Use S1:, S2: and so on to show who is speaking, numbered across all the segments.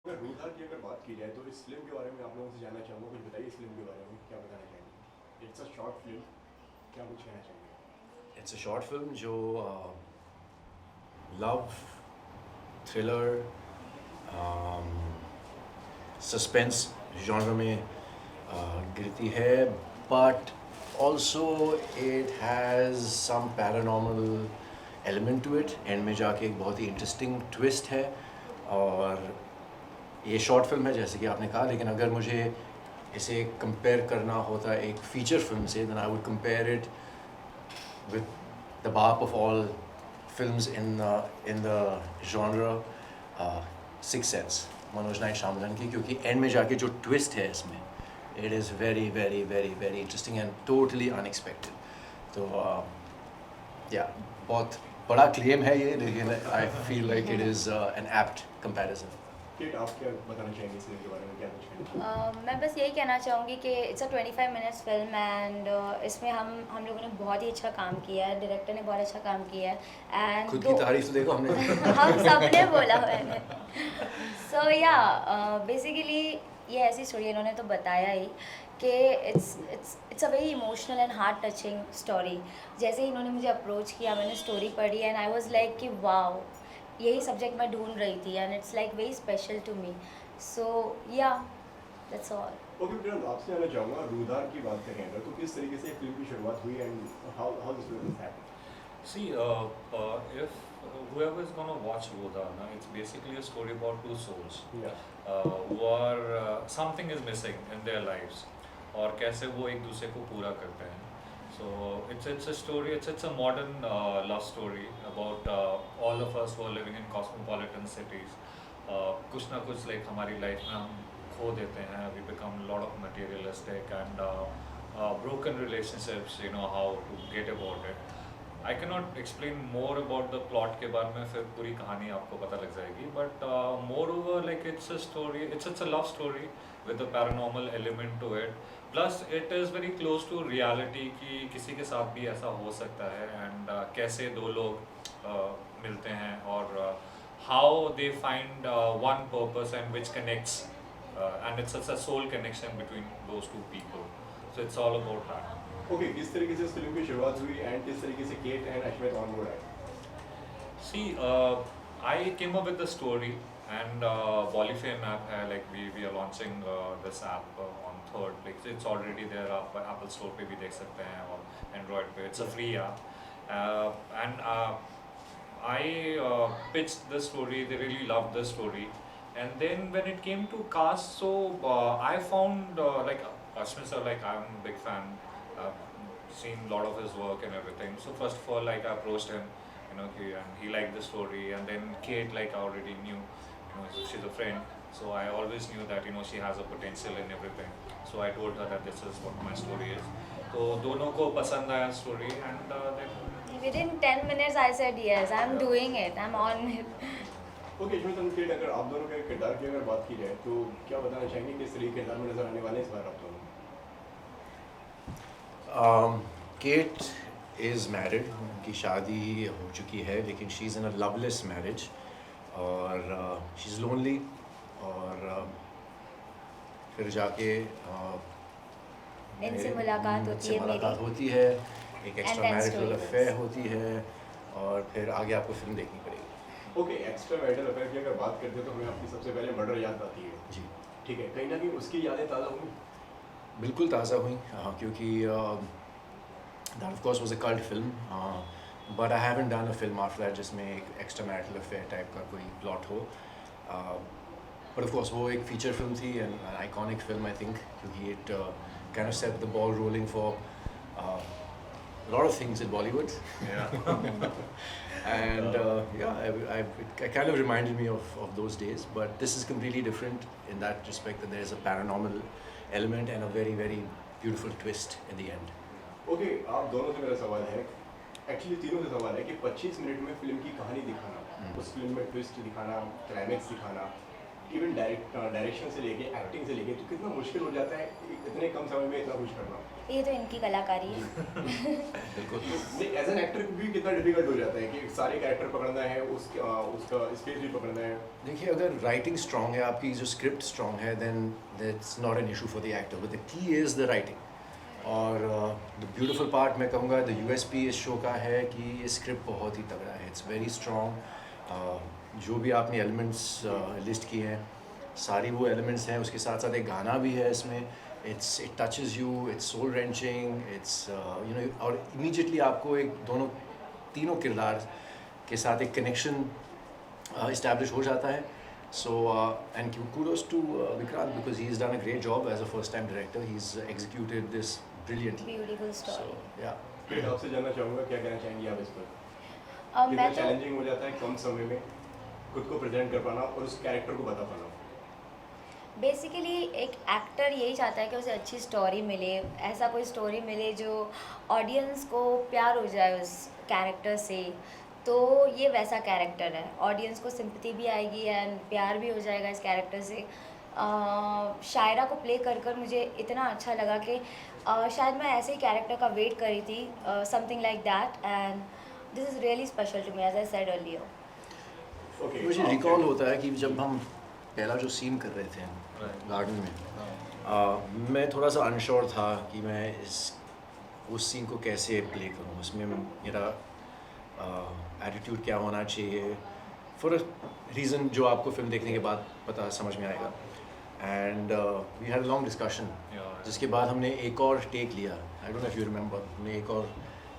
S1: अगर रूधा की अगर बात की जाए तो इस फिल्म के बारे में आप लोगों से जानना चाहूँगा, कुछ बताइए इस फिल्म के बारे में, क्या बताना चाहेंगे? इट्स अ शॉर्ट फिल्म, क्या कुछ कहना चाहेंगे?
S2: इट्स अ शॉर्ट फिल्म जो लव थ्रिलर सस्पेंस जॉनर में गिरती है, but also it has some paranormal element to it. End में जाके एक बहुत ही इंटरेस्टिंग ट्विस्ट है। और ये शॉर्ट फिल्म है जैसे कि आपने कहा, लेकिन अगर मुझे इसे कंपेयर करना होता एक फ़ीचर फिल्म से, then I would compare it with the bark of all films in the genre, Sixth Sense, Manoj Night Shyamalan की, क्योंकि एंड में जाके जो ट्विस्ट है इसमें, it is very very very very interesting and totally unexpected. तो yeah बहुत बड़ा क्लेम है ये, लेकिन I feel like it is an apt comparison.
S1: किट, आप क्या बताना चाहेंगे इस फिल्म के बारे में, क्या कुछ कहना चाहेंगे?
S3: मैं बस यही कहना चाहूँगी कि it's a 25 minutes film and इसमें हम लोगों ने बहुत ही अच्छा काम किया है, डायरेक्टर ने बहुत अच्छा काम किया है एंड
S2: खुद की तारीफ तो देखो हमने।
S3: हम सब ने बोला मैंने। सो या बेसिकली ये ऐसी स्टोरी इन्होंने तो बताया ही कि it's a very emotional and heart touching story. जैसे ही इन्होंने मुझे अप्रोच किया, मैंने स्टोरी पढ़ी एंड आई वाज लाइक कि वाओ, यही सब्जेक्ट मैं ढूंढ रही थी and it's like very special to me. So yeah that's all.
S1: Okay फिर आपसे जानना चाहूँगा, रूधार की बात करें अगर, तो किस तरीके से फिल्म की शुरुआत हुई and how this film happened?
S4: See, if whoever is gonna watch Rodha, na, it's basically a story about two souls
S1: या
S4: who are something is missing in their lives, और कैसे वो एक दूसरे को पूरा करते हैं. So it's a story. It's a modern love story about all of us who are living in cosmopolitan cities. कुछ ना कुछ like हमारी life में हम खो देते हैं. We become a lot of materialistic and broken relationships. You know how to get about it. I cannot explain more about the plot के बारे में, फिर पूरी कहानी आपको पता लग जाएगी. But moreover, like it's a story, it's a love story with a paranormal element to it. Plus it is very close to reality कि किसी के साथ भी ऐसा हो सकता है and कैसे दो लोग मिलते हैं और how they find one purpose and which connects and it's a soul connection between those two people. So it's all about that.
S1: Okay, किस तरीके से इस फिल्म की शुरुआत हुई एंड किस तरीके से Kate and Ashwath on board आए?
S4: See, I came up with the story and Bolifame app है, like we are launching this app on 3rd. Like it's already there, आप Apple Store पे भी देख सकते हैं और Android पे. It's a free app. And I pitched the story. They really loved the story. And then when it came to cast, so I found like Ashmi sir, like I'm a big fan. Seen a lot of his work and everything. So first of all, like I approached him, you know, and he liked the story. And then Kate, like I already knew, you know, she's a friend. So I always knew that, you know, she has a potential in everything. So I told her that this is what my story is. तो दोनों को पसंद आया story and then
S3: Within 10 minutes I said yes, I'm doing it, I'm on it.
S1: Okay Ashwath and Kate, अगर आप दोनों के किरदार की अगर बात की जाए तो क्या बताना चाहेंगे, किस तरीके के किरदार में नजर आने वाले हैं इस बार आप दोनों?
S2: केट इज़ मैरिड, उनकी शादी हो चुकी है, लेकिन she is in a loveless marriage और शी इज़ लोनली। और फिर जाके
S3: इनसे मुलाकात होती
S2: इनसे
S3: है
S2: मुलाकात
S3: मेरी
S2: होती है, एक extra
S3: then
S2: marital
S3: story
S2: affair
S3: goes.
S2: होती है, और फिर आगे आपको फिल्म देखनी पड़ेगी।
S1: ओके, एक्स्ट्रा मैरिटल अफेयर की अगर बात करते हैं तो हमें आपकी सबसे पहले मर्डर याद आती है।
S2: जी
S1: ठीक है, कहीं ना कहीं उसकी यादें ताज़ा हुई?
S2: बिल्कुल ताज़ा हुई, क्योंकि that of course was a cult film, but I haven't done a film after that जिसमें एक एक्स्ट्रा मैरिटल अफेयर टाइप का कोई प्लॉट हो। बट ऑफ कोर्स वो एक फीचर फिल्म थी and an iconic film I think, क्योंकि it kind of set the ball rolling for a lot of things in Bollywood.
S4: yeah.
S2: And yeah, it kind of reminded me of those days, but this is completely different in that respect, that there's a paranormal element and a very very beautiful twist in the end.
S1: Okay, आप दोनों से मेरा सवाल है, actually तीनों से सवाल है कि 25 मिनट में फिल्म की कहानी दिखाना, उस फिल्म में ट्विस्ट दिखाना, क्लाइमेक्स दिखाना, इवन डायरेक्शन से लेके एक्टिंग से लेके तो कितना मुश्किल हो जाता है इतने कम समय में इतना कुछ करना।
S3: ये तो इनकी कलाकारी है।
S2: बिल्कुल।
S1: एज एन एक्टर भी कितना डिफिकल्ट हो जाता है कि सारे कैरेक्टर पकड़ना है, उसका स्पेस भी पकड़ना है।
S2: देखिए, अगर राइटिंग स्ट्रॉन्ग है, आपकी जो स्क्रिप्ट स्ट्रॉन्ग है, then that's not an issue for the actor, but the key is the writing. और द ब्यूटीफुल पार्ट मैं कहूँगा द यूएसपी इस शो का है कि ये स्क्रिप्ट बहुत ही तगड़ा है, इट्स वेरी स्ट्रॉन्ग। जो भी आपने एलिमेंट्स लिस्ट किए हैं, सारी वो एलिमेंट्स हैं, उसके साथ साथ एक गाना भी है इसमें। It touches you, it's soul wrenching, it's you know, और इमीडिएटली आपको एक तीनों किरदार के साथ एक कनेक्शन इस्टेब्लिश हो जाता है। So and kudos to Vikrant because he's done a great job as a first-time director. He's executed this brilliantly.
S3: Beautiful story.
S2: So yeah.
S1: फिर आपसे जानना चाहूँगा क्या कहना चाहेंगी आप इस पर?
S3: मैं
S1: कितना
S3: तो
S1: चैलेंजिंग हो जाता है कम समय में खुद को प्रेजेंट कर पाना और उस कैरेक्टर को बता पाना?
S3: बेसिकली एक एक्टर यही चाहता है कि उसे अच्छी स्टोरी मिले, ऐसा कोई स्टोरी मिले जो ऑडियंस को प्यार हो जाए उस कैरेक्टर से। तो ये वैसा कैरेक्टर है, ऑडियंस को सिंपैथी भी आएगी एंड प्यार भी हो जाएगा इस कैरेक्टर से। शायरा को प्ले कर कर मुझे इतना अच्छा लगा कि शायद मैं ऐसे ही कैरेक्टर का वेट कर रही थी, something like that, and this is really special to me as I said earlier.
S1: Okay,
S2: मुझे रिकॉल होता है कि जब हम पहला जो सीन कर रहे थे गार्डन में, मैं थोड़ा सा अनश्योर था कि मैं उस सीन को कैसे प्ले करूँ, उसमें मेरा एटीट्यूड क्या होना चाहिए, फॉर अ रीज़न जो आपको फिल्म देखने के बाद पता समझ में आएगा। And we had a long discussion, जिसके बाद हमने एक और टेक लिया। I don't know if you remember, हमने एक और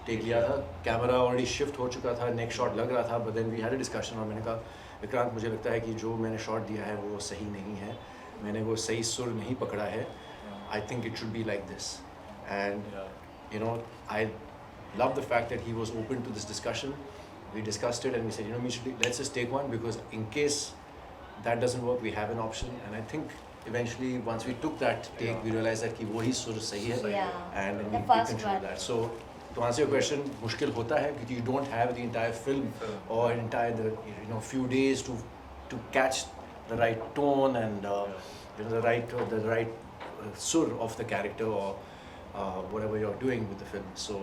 S2: टेक लिया था, कैमरा ऑलरेडी शिफ्ट हो चुका था, नेक्स्ट शॉट लग रहा था, but then we had a discussion और मैंने कहा विक्रांत, मुझे लगता है कि जो मैंने शॉट दिया है वो सही नहीं है, मैंने वो सही सुर नहीं पकड़ा है, I think it should be like this. And you know, I love the fact that he was open to this discussion. We discussed it and we said, you know, mutually, let's just take one, because in case that doesn't work, we have an option. And I think eventually, once we took that take, we realized that कि वही सुर सही है,
S3: Yeah,
S2: and
S3: the
S2: we
S3: first
S2: control
S3: one.
S2: that. So to answer your question, मुश्किल होता है क्योंकि you don't have the entire film or entire few days to catch the right tone and the right sur of the character or whatever you're doing with the film. So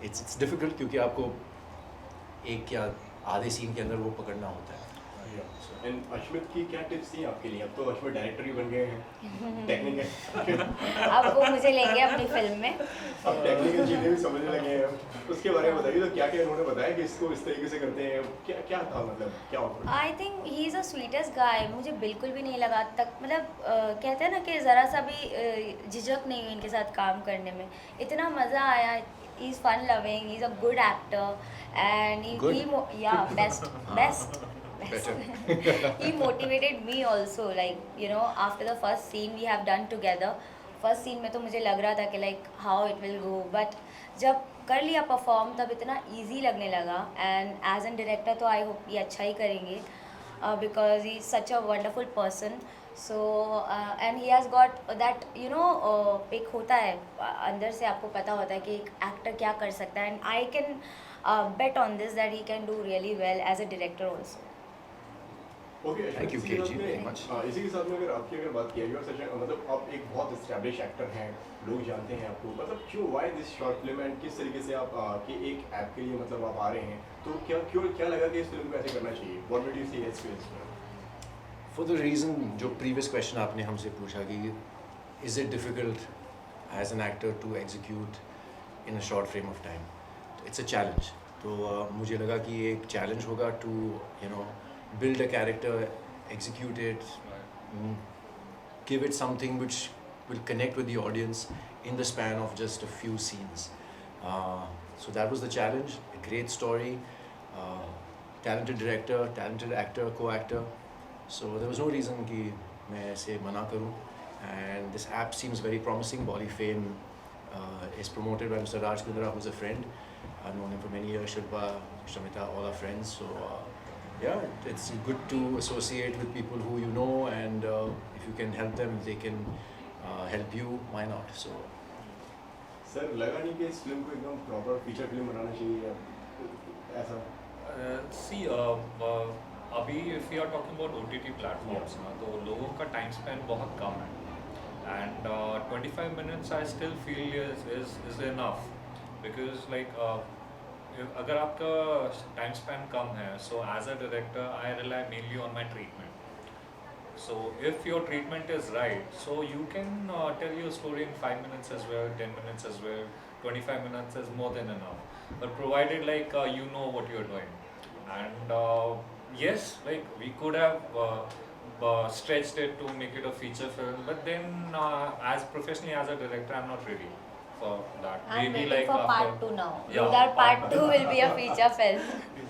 S2: it's difficult क्योंकि आपको एक या आधे scene के अंदर वो पकड़ना होता है।
S1: एंड अश्मित की क्या टिप्स थी आपके लिए? अब तो अश्मित डायरेक्टर ही बन गए हैं, टेक्निकल
S3: अब वो मुझे लेंगे अपनी फिल्म में।
S1: अब टेक्निकल चीज़ें भी समझने लगे हैं, उसके बारे में बताइए। तो क्या क्या उन्होंने बताया कि इसको इस तरीके से करते हैं, क्या क्या था, मतलब क्या offer?
S3: I think he is a sweetest guy. मुझे बिल्कुल भी नहीं लगा तक, मतलब कहते हैं ना कि ज़रा सा भी झिझक नहीं हुई इनके साथ काम करने में, इतना मज़ा आया। He is fun loving, he is a good actor and yeah best he motivated me also, like after the first scene we have done together, first scene में तो मुझे लग रहा था कि like how it will go, but जब कर लिया परफॉर्म तब इतना ईजी लगने लगा। एंड एज एन डायरेक्टर तो आई होप ये अच्छा ही करेंगे, because he is such a wonderful person. So and he has got that एक होता है अंदर से, आपको पता होता है कि एक एक्टर क्या कर सकता है, and I can bet on this that he can do really well as a director also.
S1: Okay,
S2: Thank you, KG, very much.
S1: इसी के साथ में अगर आपकी बात किया जाए, सच मतलब आप एक बहुत एस्टैब्लिश एक्टर हैं, लोग जानते हैं आपको, मतलब क्यों, why this short film and किस तरीके से आप कि एक ऐप के लिए मतलब आप आ रहे हैं, तो क्या लगा कि इस फिल्म को ऐसे करना चाहिए? What did you see experience?
S2: For the reason जो प्रीवियस क्वेश्चन आपने हमसे पूछा कि is it difficult as an actor to execute in a short frame of time, it's a challenge. तो मुझे लगा कि ये एक चैलेंज होगा to build a character, execute it, give it something which will connect with the audience in the span of just a few scenes. So that was the challenge. A great story, talented director, talented actor, co-actor. So there was no reason कि मैं ऐसे मना करूँ. And this app seems very promising. Bolly Fame is promoted by Mr. Raj Kundra, who's a friend. I've known him for many years. Shilpa, Shamita, all our friends. So yeah, it's good to associate with people who you know, and if you can help them, they can help you, why not? So
S1: sir लगा नहीं कि इस film को एकदम proper feature film बनाना चाहिए ऐसा?
S4: See, अभी if you are talking about OTT platforms ना, तो लोगों का टाइम स्पेंड बहुत कम है. And 25 minutes I still feel is enough, because like अगर आपका टाइम स्पेन कम है, so as a director I rely mainly on my treatment. So if your treatment is right, so you can tell your story in 5 minutes as well, 10 minutes as well, 25 minutes is more than enough, but provided like you know what you're doing. And yes, like we could have stretched it to make it a feature film, but then as professionally as a director I'm not ready for that.
S3: I'm
S4: Maybe
S3: waiting
S4: like
S3: for
S4: after
S3: part 2 now.
S4: Yeah,
S3: Rudar part
S4: part
S3: 2 will be a feature film.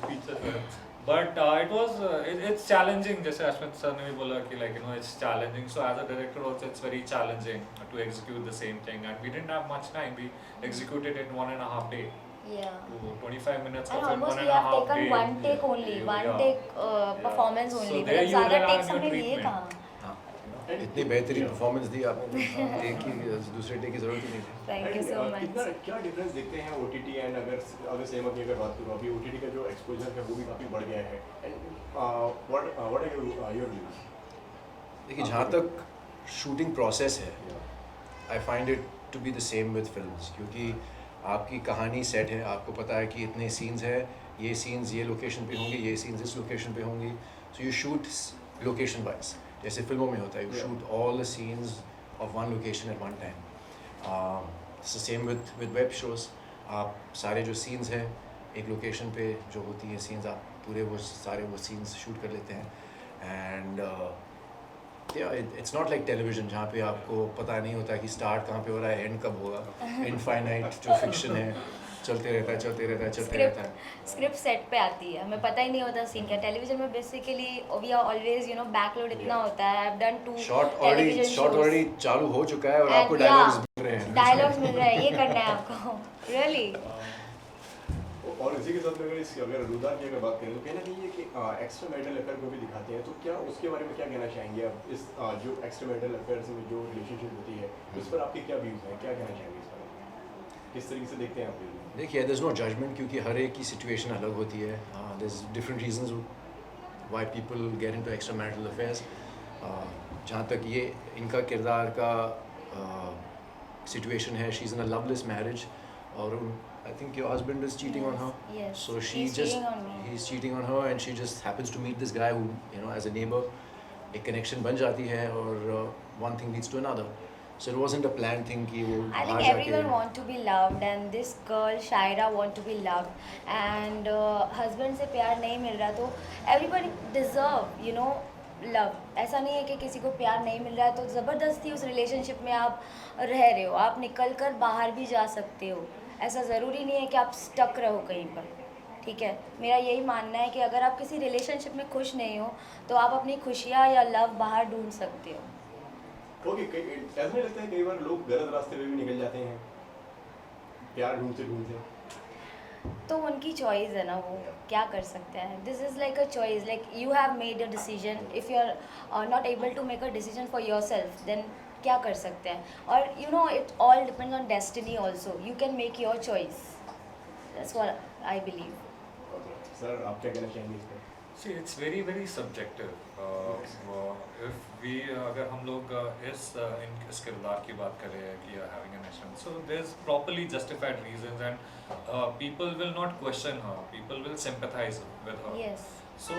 S4: feature film. But it was it's challenging, जैसे Ashwin sir ने भी बोला कि like you know it's challenging, so as a director also it's very challenging to execute the same thing, and we didn't have much time. We executed it 1.5 day.
S3: Yeah.
S4: To 25 minutes
S3: And
S4: of it,
S3: almost
S4: 1.5
S3: we have taken
S4: day.
S3: one take only, one
S4: Yeah.
S3: take performance
S4: So
S3: only.
S4: there
S3: मतलब
S4: you
S3: ज़्यादा
S4: rely on
S3: takes
S4: your
S3: हमने लिए
S4: treatment.
S3: कहाँ?
S2: हाँ,
S1: And-
S2: इतनी बेहतरीन
S1: Yeah.
S2: Performance दी आपने, एक ही दूसरे टेक की जरूरत ही नहीं थी.
S3: Thank you
S1: And,
S3: so
S1: कितना
S3: much.
S1: क्या डिफरेंस देखते हैं OTT एंड अगर सिनेमा की अगर बात करूँ, अभी OTT का जो एक्सपोजर है वो भी काफ़ी बढ़ गया है. And what are your views?
S2: देखिए, जहाँ तक शूटिंग प्रोसेस है, I find it to be the same with films, क्योंकि आपकी कहानी सेट है, आपको पता है कि इतने सीन्स है, ये सीन्स ये लोकेशन पे होंगे, ये सीन्स इस लोकेशन पे होंगी, so you shoot location wise, जैसे फिल्मों में होता है, you shoot all the scenes of one location eight one time. Same with web shows, आप सारे जो सीन्स हैं एक लोकेशन पे जो होती है सीन्स, आप पूरे वो सारे वो सीन्स शूट कर लेते हैं. And it's not like television जहाँ पे आपको पता नहीं होता कि स्टार्ट कहाँ पे हो रहा है, एंड कब होगा. इनफाइनाइट जो फिक्शन है चलते रहता है, चलते रहता है, चलते रहता है.
S3: स्क्रिप्ट सेट पे आती है, हमें पता ही नहीं होता सीन क्या. टेलीविजन में basically we are always you know backlog इतना होता है. I have done 2
S2: shot
S3: television
S2: already चालू हो चुका है और आपको
S3: And
S2: डायलॉग्स
S3: yeah,
S2: मिल रहे हैं.
S3: डायलॉग्स मिल रहा है, ये करना है आपको. रियली.
S1: और इसी के साथ में अगर रुदार की अगर बात करें तो कहना चाहिए कि एक्स्ट्रा मैरिटल अफेयर को भी दिखाते हैं, तो क्या उसके बारे में क्या कहना चाहेंगे आप? इस जो एक्स्ट्रा मैरिटल अफेयर्स में जो रिलेशनशिप होती है उस पर आपके क्या व्यूज़ हैं, क्या कहना चाहेंगे इस बारे में, किस तरीके से देखते हैं आप ये?
S2: देखिए, देयर इज़ नो जजमेंट, क्योंकि हर एक की सिचुएशन अलग होती है. There is different reasons why people get into extra marital affairs. जहाँ तक ये इनका किरदार का सिचुएशन है, she is in a loveless marriage, और I think your husband is cheating on her.
S3: Yes.
S2: So she
S3: He's
S2: just
S3: cheating on me.
S2: he's cheating on her, and she just happens to meet this guy who, you know, as a neighbor, एक connection बन जाती है, और one thing leads to another. So it wasn't a planned thing कि वो
S3: I
S2: बाहर
S3: think everyone
S2: जाके
S3: want to be loved, and this girl Shaira want to be loved, and husband से प्यार नहीं मिल रहा, तो everybody deserve you know love. ऐसा नहीं है कि किसी को प्यार नहीं मिल रहा है तो ज़बरदस्ती उस रिलेशनशिप में आप रह रहे हो. आप निकल कर बाहर भी जा सकते हो. ऐसा ज़रूरी नहीं है कि आप स्टक रहो कहीं पर. ठीक है, मेरा यही मानना है कि अगर आप किसी रिलेशनशिप में खुश नहीं हो तो आप अपनी खुशियाँ या लव बाहर ढूंढ सकते हो.
S1: ओके, ऐसा नहीं लगता है कई बार लोग गलत रास्ते पे भी निकल जाते हैं प्यार ढूंढते ढूंढते?
S3: तो उनकी चॉइस है ना, वो क्या कर सकते हैं. This is like a choice, like you have made a decision. If you are not able to make a decision for your self, then क्या कर सकते हैं. और you know it all depends on destiny also. You can make your choice. That's what I believe.
S1: Sir आप क्या कहना चाहेंगे इस पर?
S4: See, it's very very subjective. If we अगर हम लोग इस किरदार की बात करें कि having an action, so there's properly justified reasons, and people will not question her. People will sympathize with her.
S3: Yes.
S4: So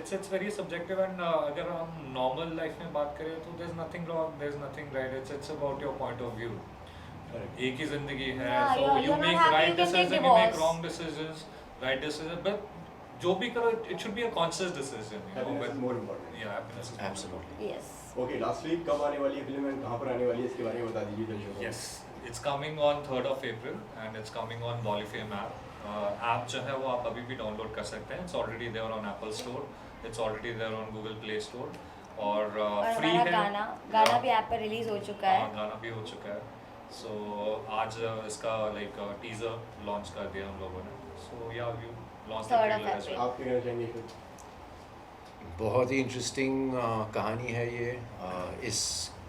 S4: it's very subjective, and अगर हम normal life में बात करें तो there's nothing wrong, there's nothing right. It's about your point of view. एक ही जिंदगी है,
S3: Yeah,
S4: so
S3: you're
S4: you
S3: not
S4: make
S3: happy,
S4: right
S3: you can take
S4: decisions, you make
S3: divorce.
S4: wrong decisions, right decisions, but जो भी करो it should be a conscious decision, you know.
S1: Happiness
S4: But
S1: is more important.
S4: yeah, happiness is more
S2: Absolutely.
S3: Yes.
S1: Okay, lastly कब आने वाली है film and कहाँ पर आने वाली है, इसके बारे में बता दीजिए दर्शकों को.
S4: Yes, it's coming on 3rd of April and it's coming on Bollyfame app. App जो है वो आप अभी भी डाउनलोड कर सकते हैं. It's already there on Apple Store. It's already there on Google Play Store. और
S3: और
S4: free
S3: हमारा
S4: है.
S3: गाना भी ऐप पर रिलीज हो चुका है.
S4: हाँ, गाना भी हो चुका है. So आज इसका like teaser launch कर दिया हम लोगों ने. So yeah, we launched the
S3: 3rd of
S4: trailer as well.
S1: आप क्या कहना चाहेंगे कुछ?
S2: बहुत ही इंटरेस्टिंग कहानी है ये. इस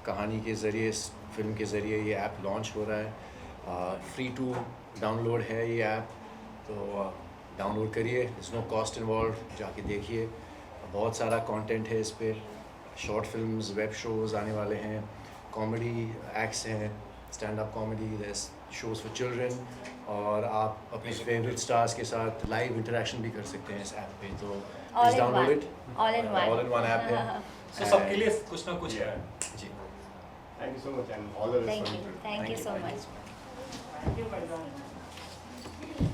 S2: कहानी के ज़रिए, इस फिल्म के ज़रिए ये ऐप लॉन्च हो रहा है. फ्री टू डाउनलोड है ये ऐप, तो डाउनलोड करिए. It's no cost involve. जाके देखिए, बहुत सारा कंटेंट है इस पर, शॉर्ट फिल्म्स, वेब शोज़ आने वाले हैं, कॉमेडी एक्ट्स हैं, stand up comedy, shows for children, और आप अपने फेवरेट स्टार्स के साथ लाइव इंटरेक्शन भी कर सकते हैं इस ऐप पे। तो
S3: All
S2: please
S3: in
S2: download
S3: one.
S2: इट,
S3: All in one.
S2: All in one app है।
S4: So सबके लिए कुछ ना कुछ है।
S2: जी,
S1: thank you so much and all the best.
S3: Thank you so much.
S5: Thank you, Faizan.